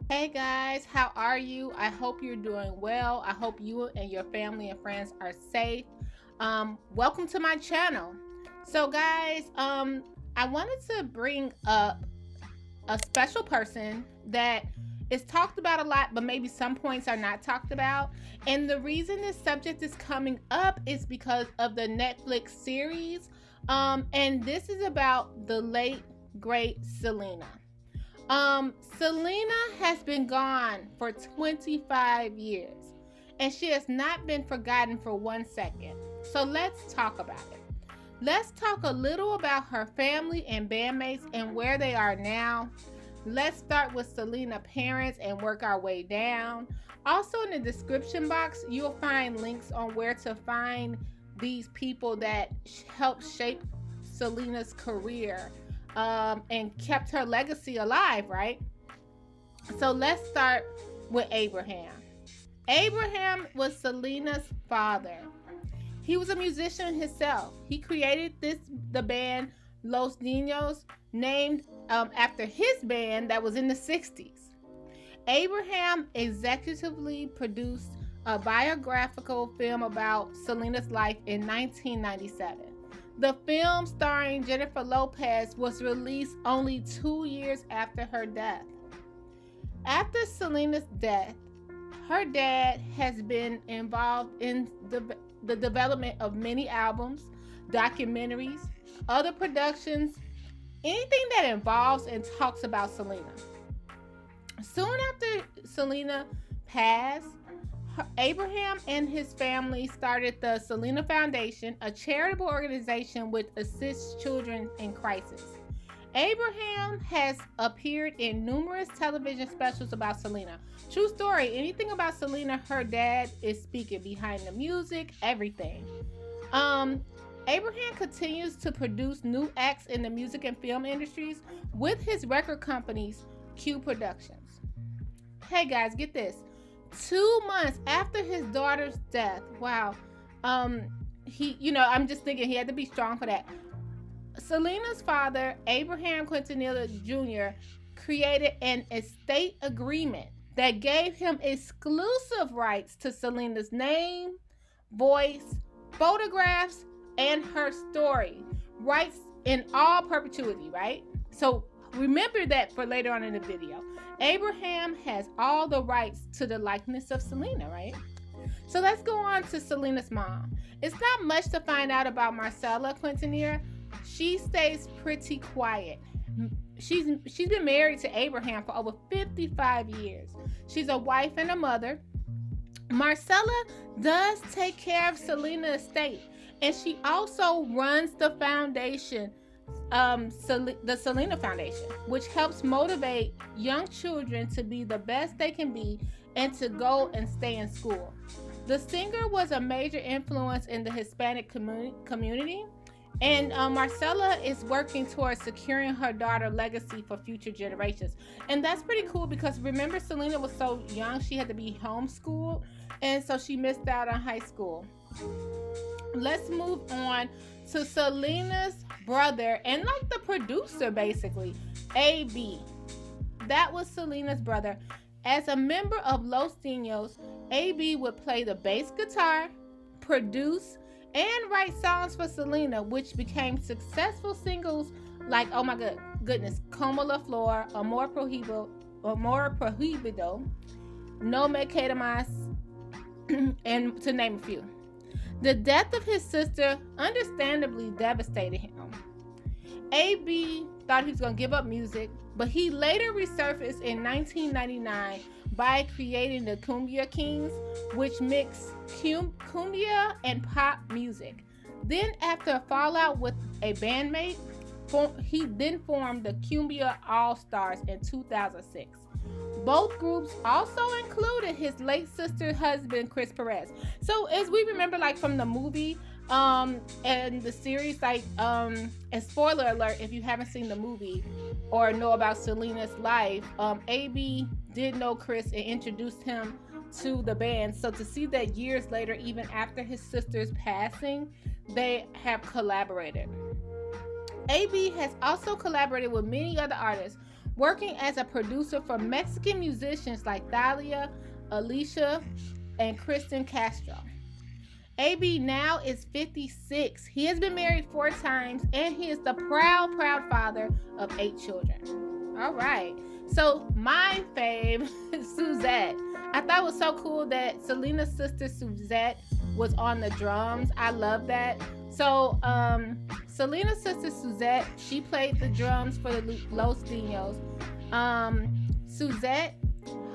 Hey guys, how are you? I hope you're doing well. I hope you and your family and friends are safe. Welcome to my channel. So guys, I wanted to bring up a special person that is talked about a lot, but maybe some points are not talked about. And the reason this subject is coming up is because of the Netflix series. And this is about the late great Selena. Selena has been gone for 25 years and she has not been forgotten for 1 second. So let's talk about it. Let's talk a little about her family and bandmates and where they are now. Let's start with Selena's parents and work our way down. Also, in the description box, you'll find links on where to find these people that helped shape Selena's career and kept her legacy alive, right? So let's start with Abraham. Abraham was Selena's father. He was a musician himself. He created the band Los Dinos, named after his band that was in the 60s. Abraham executively produced a biographical film about Selena's life in 1997. The film, starring Jennifer Lopez, was released only 2 years after her death. After Selena's death, her dad has been involved in the development of many albums, documentaries, other productions, anything that involves and talks about Selena. Soon after Selena passed, Abraham and his family started the Selena Foundation, a charitable organization which assists children in crisis. Abraham has appeared in numerous television specials about Selena. True story, anything about Selena, her dad is speaking behind the music, everything. Abraham continues to produce new acts in the music and film industries with his record companies, Q Productions. Hey guys, get this. 2 months after his daughter's death, wow, I'm just thinking he had to be strong for that. Selena's father, Abraham Quintanilla Jr., created an estate agreement that gave him exclusive rights to Selena's name, voice, photographs, and her story. Rights in all perpetuity, right? So remember that for later on in the video. Abraham has all the rights to the likeness of Selena, right? So let's go on to Selena's mom. It's not much to find out about Marcella Quintanilla. She stays pretty quiet. She's been married to Abraham for over 55 years. She's a wife and a mother. Marcella does take care of Selena's estate, and she also runs the foundation, the Selena Foundation, which helps motivate young children to be the best they can be and to go and stay in school. The singer was a major influence in the Hispanic community, and Marcella is working towards securing her daughter's legacy for future generations. And that's pretty cool because remember, Selena was so young, she had to be homeschooled, and so she missed out on high school. Let's move on to Selena's brother and like the producer, basically, AB. That was Selena's brother. As a member of Los Dinos, AB would play the bass guitar, produce, and write songs for Selena, which became successful singles like, oh my goodness, Como la Flor, Amor Prohibido, No Me Queda Más, and to name a few. The death of his sister understandably devastated him. AB thought he was going to give up music, but he later resurfaced in 1999 by creating the Cumbia Kings, which mixed cumbia and pop music. Then, after a fallout with a bandmate, he then formed the Cumbia All-Stars in 2006. Both groups also included his late sister's husband, Chris Perez. So as we remember, like from the movie and the series, like, and spoiler alert if you haven't seen the movie or know about Selena's life, AB did know Chris and introduced him to the band. So to see that years later, even after his sister's passing, they have collaborated. AB has also collaborated with many other artists. working as a producer for Mexican musicians like Thalia, Alicia, and Kristen Castro. AB now is 56. He has been married 4 times, and he is the proud father of 8 children. All right. So my fave, Suzette. I thought it was so cool that Selena's sister Suzette was on the drums. I love that. So Selena's sister Suzette, she played the drums for the Los Dinos. Suzette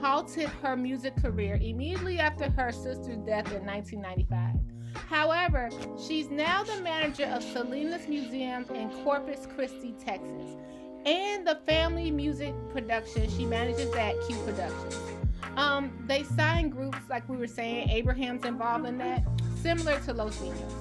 halted her music career immediately after her sister's death in 1995. However, she's now the manager of Selena's Museum in Corpus Christi, Texas, and the family music production. She manages at Q Productions. They sign groups, like we were saying. Abraham's involved in that, similar to Los Dinos.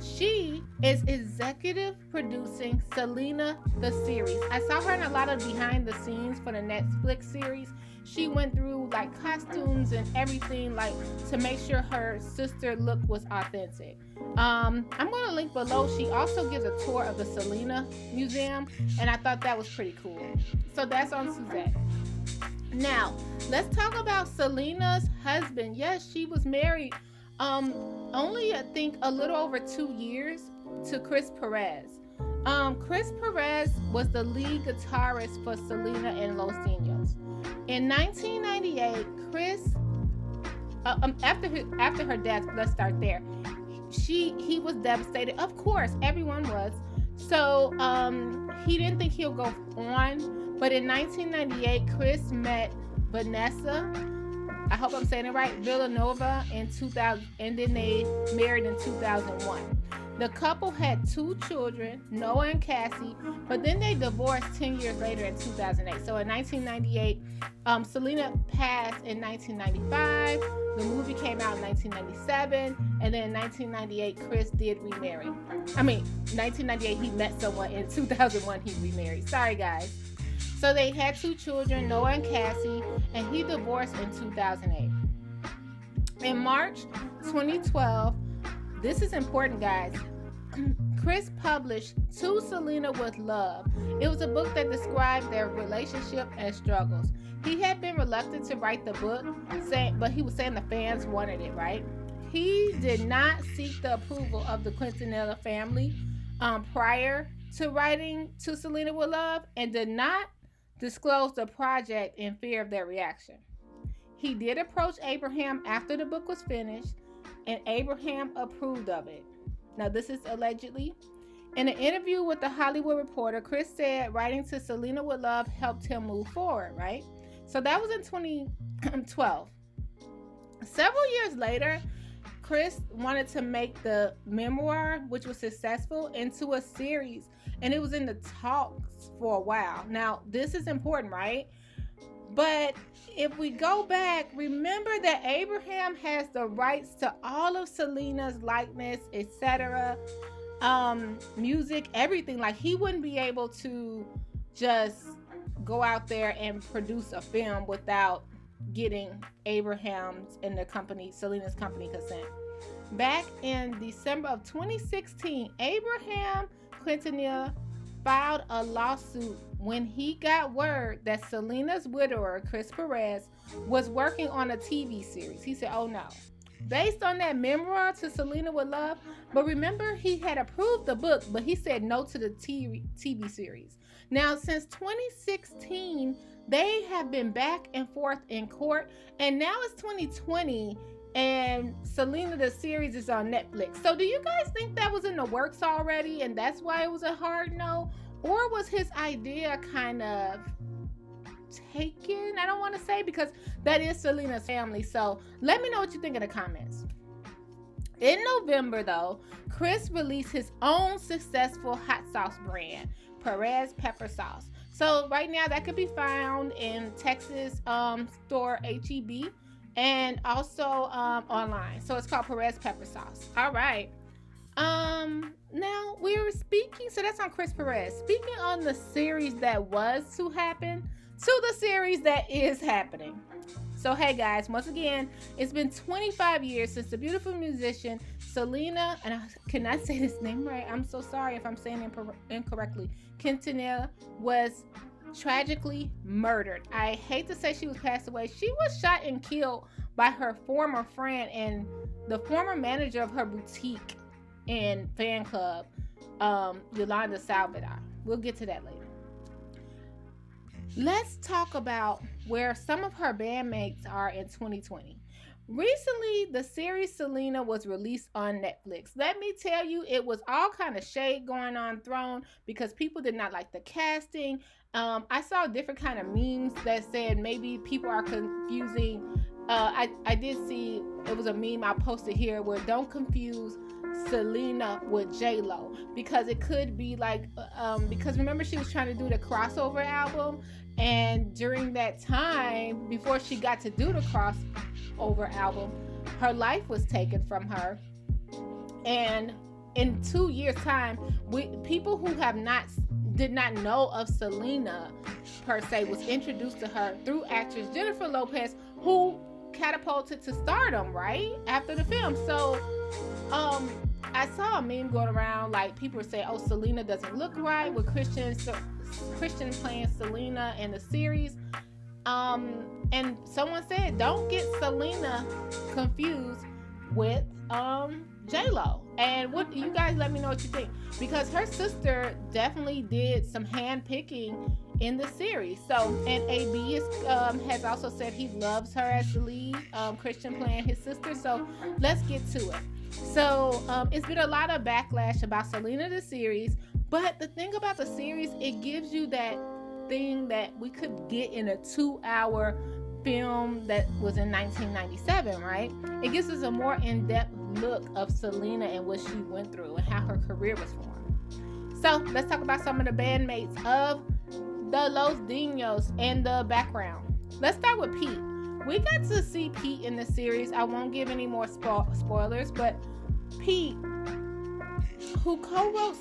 She is executive producing Selena the series. I saw her in a lot of behind the scenes for the Netflix series. She went through like costumes and everything, like to make sure her sister look was authentic. I'm going to link below. She also gives a tour of the Selena Museum, and I thought that was pretty cool. So that's on Suzette. Now, let's talk about Selena's husband. Yes, she was married only, I think, a little over 2 years to Chris Perez. Chris Perez was the lead guitarist for Selena and Los Dinos. In 1998, Chris, after her death, let's start there. He was devastated. Of course, everyone was. So he didn't think he'll go on. But in 1998, Chris met Vanessa, I hope I'm saying it right, Villanova in 2000, and then they married in 2001. The couple had 2 children, Noah and Cassie, but then they divorced 10 years later in 2008. So in 1998, Selena passed in 1995. The movie came out in 1997, and then in 1998, Chris did remarry. 1998, he met someone. In 2001, he remarried. Sorry, guys. So they had 2 children, Noah and Cassie, and he divorced in 2008. In March 2012, this is important, guys, Chris published To Selena with Love. It was a book that described their relationship and struggles. He had been reluctant to write the book, but he was saying the fans wanted it, right? He did not seek the approval of the Quintanilla family prior to writing To Selena with Love, and did not disclose the project in fear of their reaction. He did approach Abraham after the book was finished, and Abraham approved of it. Now, this is allegedly. In an interview with the Hollywood Reporter, Chris said writing To Selena with Love helped him move forward, right? So that was in 2012. Several years later, Chris wanted to make the memoir, which was successful, into a series, and it was in the talks for a while. Now, this is important, right? But if we go back, remember that Abraham has the rights to all of Selena's likeness, etc., music, everything. Like, he wouldn't be able to just go out there and produce a film without getting Abraham's and the company, Selena's company, consent. Back in December of 2016, Abraham Quintanilla filed a lawsuit when he got word that Selena's widower, Chris Perez, was working on a TV series. He said, oh no, based on that memoir To Selena with Love. But remember, he had approved the book, but he said no to the TV series. Now, since 2016, they have been back and forth in court, and now it's 2020, and Selena the series is on Netflix. So do you guys think that was in the works already, and that's why it was a hard no? Or was his idea kind of taken? I don't want to say, because that is Selena's family. So let me know what you think in the comments. In November, though, Chris released his own successful hot sauce brand, Perez Pepper Sauce. So right now that could be found in Texas store HEB, and also online. So it's called Perez Pepper Sauce. All right. Now we were speaking, so that's on Chris Perez. Speaking on the series that was to happen, to the series that is happening. So hey guys, once again, it's been 25 years since the beautiful musician Selena, and I cannot say this name right, I'm so sorry if I'm saying it incorrectly, Quintanilla, was tragically murdered. I hate to say she was passed away. She was shot and killed by her former friend and the former manager of her boutique and fan club, Yolanda Salvador. We'll get to that later. Let's talk about where some of her bandmates are in 2020. Recently, the series Selena was released on Netflix. Let me tell you, it was all kind of shade going on thrown because people did not like the casting. I saw different kind of memes that said maybe people are confusing. I did see, it was a meme I posted here where don't confuse Selena with J-Lo, because it could be like, because remember she was trying to do the crossover album, and during that time, before she got to do the crossover album, her life was taken from her. And in 2 years' time, people who did not know of Selena per se was introduced to her through actress Jennifer Lopez, who catapulted to stardom right after the film. So I saw a meme going around, like people were saying, oh, Selena doesn't look right with Christian playing Selena in the series. And someone said, don't get Selena confused with J-Lo. And what you guys, let me know what you think, because her sister definitely did some hand picking in the series. So, and AB has also said he loves her as the lead, Christian playing his sister. So let's get to it. So it's been a lot of backlash about Selena the series, but the thing about the series, it gives you that thing that we could get in a 2-hour film that was in 1997, right? It gives us a more in-depth look of Selena and what she went through and how her career was formed. So let's talk about some of the bandmates of the Los Dinos and the background. Let's start with Pete. We got to see Pete in the series. I won't give any more spoilers, but Pete, who co-wrote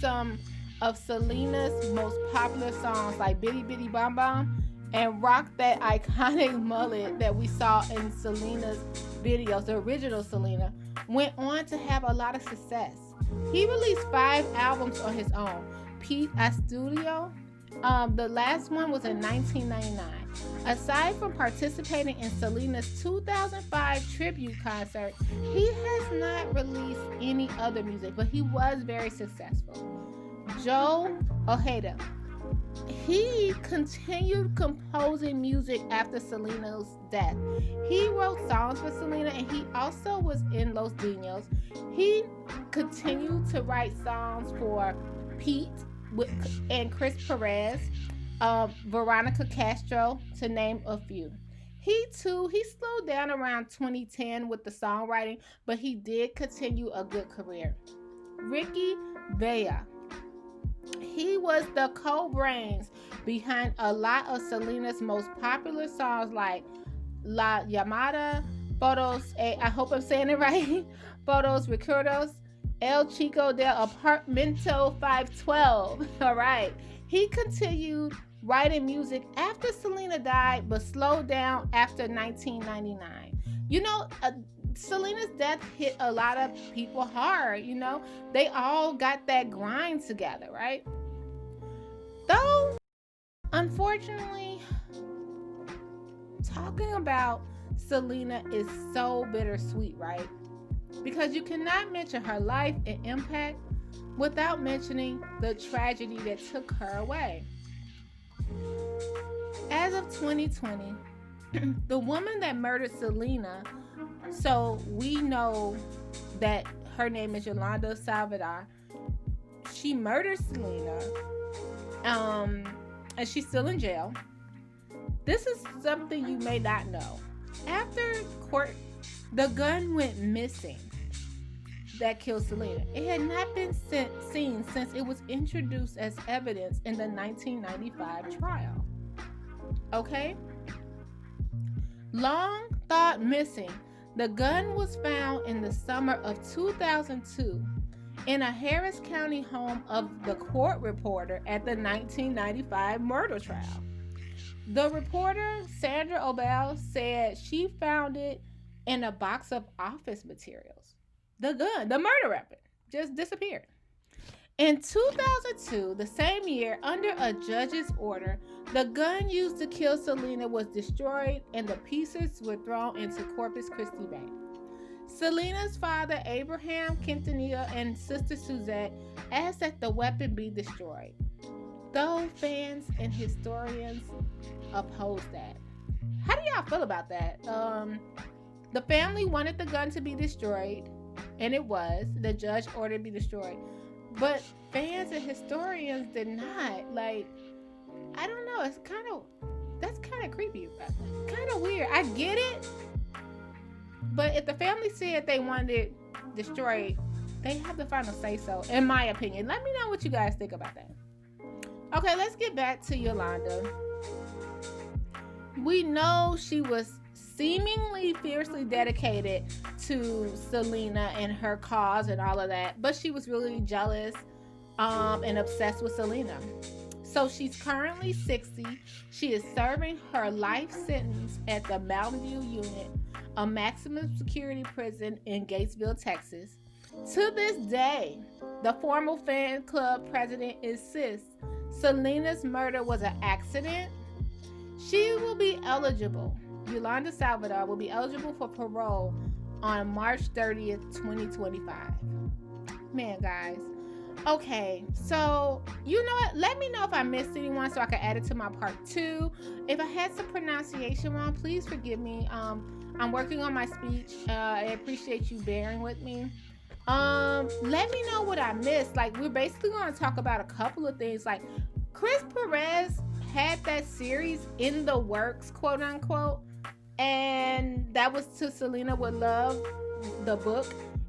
some of Selena's most popular songs like Bitty Bitty Bom Bom and rocked that iconic mullet that we saw in Selena's videos, the original Selena, went on to have a lot of success. He released 5 albums on his own. Pete a Studio. The last one was in 1999. Aside from participating in Selena's 2005 tribute concert, he has not released any other music, but he was very successful. Joe Ojeda. He continued composing music after Selena's death. He wrote songs for Selena, and he also was in Los Dinos. He continued to write songs for Pete and Chris Perez, Veronica Castro, to name a few. He slowed down around 2010 with the songwriting, but he did continue a good career. Ricky Villa. He was the co-brains behind a lot of Selena's most popular songs like La Llamada, Fotos, I hope I'm saying it right, Fotos Recuerdos, El Chico del Apartamento 512. All right. He continued writing music after Selena died, but slowed down after 1999. You know, Selena's death hit a lot of people hard, you know. They all got that grind together, right? Though, unfortunately, talking about Selena is so bittersweet, right? Because you cannot mention her life and impact without mentioning the tragedy that took her away. As of 2020, the woman that murdered Selena, so we know that her name is Yolanda Salvador. She murdered Selena, and she's still in jail. This is something you may not know. After court, the gun went missing that killed Selena. It had not been seen since it was introduced as evidence in the 1995 trial. Okay? Long thought missing, the gun was found in the summer of 2002 in a Harris County home of the court reporter at the 1995 murder trial. The reporter, Sandra Obel, said she found it in a box of office materials. The gun, the murder weapon, just disappeared. In 2002, the same year, under a judge's order, the gun used to kill Selena was destroyed and the pieces were thrown into Corpus Christi Bay. Selena's father, Abraham Quintanilla, and sister Suzette asked that the weapon be destroyed. Though fans and historians oppose that. How do y'all feel about that? The family wanted the gun to be destroyed, and it was. The judge ordered it be destroyed. But fans and historians did not. Like, I don't know. That's kind of creepy. Kind of weird. I get it. But if the family said they wanted it destroyed, they have the final say so, in my opinion. Let me know what you guys think about that. Okay, let's get back to Yolanda. We know she was seemingly fiercely dedicated to Selena and her cause and all of that, but she was really jealous and obsessed with Selena. So she's currently 60. She is serving her life sentence at the Mountain View Unit, a maximum security prison in Gatesville, Texas. To this day, the former fan club president insists Selena's murder was an accident. She will be eligible. Yolanda Salvador will be eligible for parole on March 30th, 2025. Man, guys. Okay, so you know what? Let me know if I missed anyone so I can add it to my part 2. If I had some pronunciation wrong, please forgive me. I'm working on my speech. I appreciate you bearing with me. Let me know what I missed. Like, we're basically going to talk about a couple of things. Like, Chris Perez had that series in the works, quote unquote, and that was To Selena With Love, the book,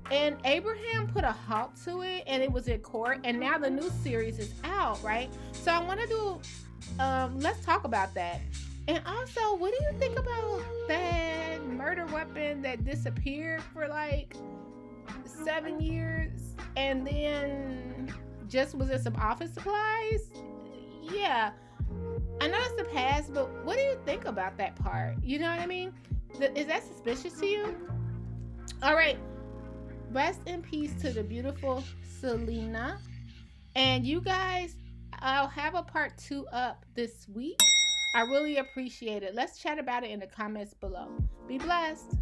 and Abraham put a halt to it, and it was in court, and now the new series is out, right? So I want to do let's talk about that. And also, what do you think about that murder weapon that disappeared for like 7 years and then just was in some office supplies? Yeah, I know it's the past, but what do you think about that part? You know what I mean? Is that suspicious to you? All right. Rest in peace to the beautiful Selena. And you guys, I'll have a part 2 up this week. I really appreciate it. Let's chat about it in the comments below. Be blessed.